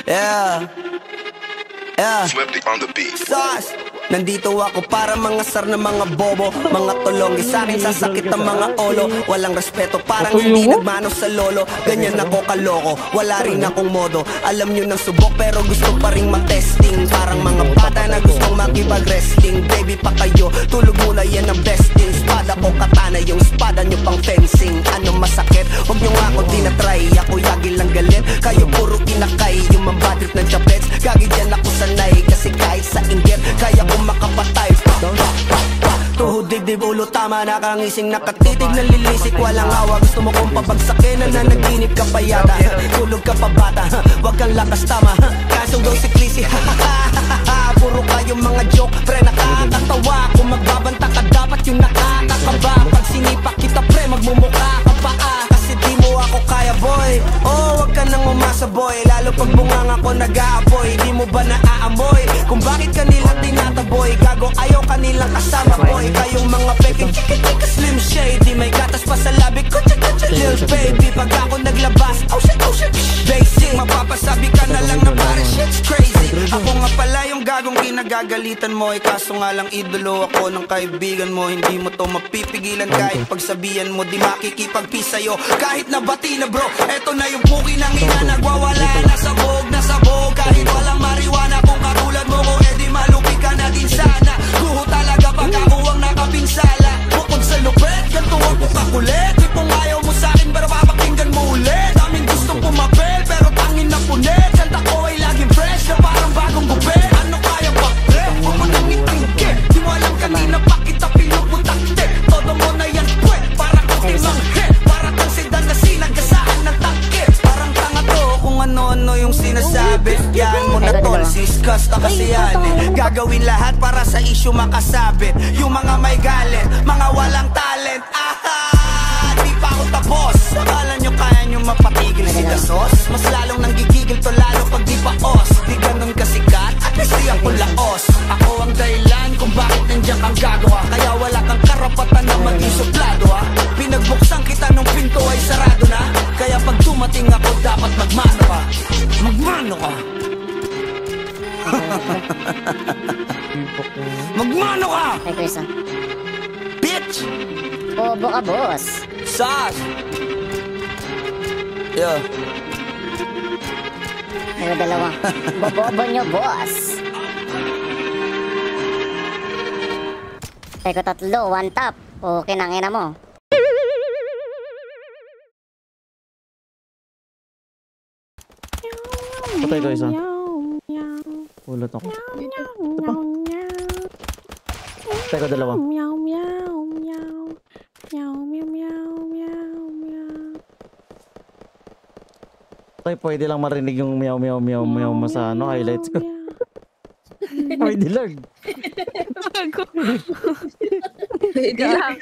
Yeah. Yeah. Swifty on the beat. Sauce. Nandito ako para mangasar na mga bobo, mga tulonggi sa'kin sasakit ang mga olo. Walang respeto, parang hindi nagmano sa lolo. Ganyan ako kaloko, wala rin akong modo. Alam nyo ng subok pero gusto pa rin matesting. Parang mga bata na gustong makipag-wrestling. Baby pa kayo, tulog muna yan ang besting. Spada ko katana, yung spada nyo pang fencing. Ano masakit? Huwag nyo nga ako tinatry. Ako yagi lang galit, kayo puro inakay. Yung mambadrit ng chapets, gagi dyan ako sanay. Kasi kahit sa inggit, kaya ko makapatay. Tuhod, dibdib, ulo, tama, nakangising, nakatitig, nalilisik, walang awa. Gusto mo kong pabagsakin, nananaginip ka pa yata. Tulog ka pa bata, wag kang lakas tama. Kasong daw si Clissy, puro kayong mga joke, pre, nakakatawa. Kung magbabanta ka, dapat yung nakakakaba. Pag sinipak kita, pre, magmumukha ka pa kasi di mo ako kaya, boy. Oh, wag ka nang umasa, boy. Lalo pag bungang ako nag-aapoy. Di mo ba naaamoy kung bakit kanila tinataboy? Gago, ayaw kanilang kasama, boy. Kayong mga peking chika-chika slim shady, may gatas pa sa labi ko, cha-cha-cha, lil baby. Pag ako naglabas, oh shit, basic. Mapapasabi ka na lang na pare shit's crazy. Ako nga pala yung gagong kinagagalitan mo. Kaso nga lang idolo ako ng kaibigan mo. Hindi mo to mapipigilan kahit pagsabihan mo. Di makikipagpis sa'yo kahit nabati na bro. Eto na yung puki ng ina, nagwawala. Nasabog, kahit walang mariwana. Kung katulad mo ko, edi malupi ka na din sana. Guho talaga pag ako ang nakapinsala. Bukod sa lupet, ganito ako kakulit. Tipong ayaw mo sa'kin, pero papakinggan mo ulit. Daming gustong pumapel, pero tangin na punit. Kanta ko ay laging fresh, na parang bagong gupit. Ano kaya ba, pre? Huwag mo nang itingke. Di mo alam kanina pa kita pinuputakte. Todo mo na yan, pwe, para kang timanghe. Para kang sedan na sinagkasaan ng takip. Parang tanga to kung ano-ano yung sinasabi. Yan mo na tol, siskasta kasi yan Gagawin lahat para sa issue makasabit. Yung mga may galit, mga walang talent. Di pa ako tapos. Akala nyo kaya nyo mapatigil si Dasos? Mas lalong nanggigigil to lalo pag di pa os. Di ganun kasikat, at least di ako laos. Ako ang dahilan kung bakit nandiyan kang gagawa. Kaya wala kang karapatan na maging suplado ha. Pinagbuksan kita nung pinto ay sarado na. Kaya pag dumating ako dapat magmano ka. Magmano ka. Magmano ka. Ay, Chris, Bitch. bobo ka, boss. Sas. Yeah. Ay, dalawa. Bobobo nyo, boss. Ay, ko tatlo, one tap. Okay, nangina mo. Patay ko isa. Ulat ako. Ito pa. Patay ko dalawa. Patay, pwede lang marinig yung meow meow meow meow mo sa ano, highlights ko. Pwede lang. Pwede lang.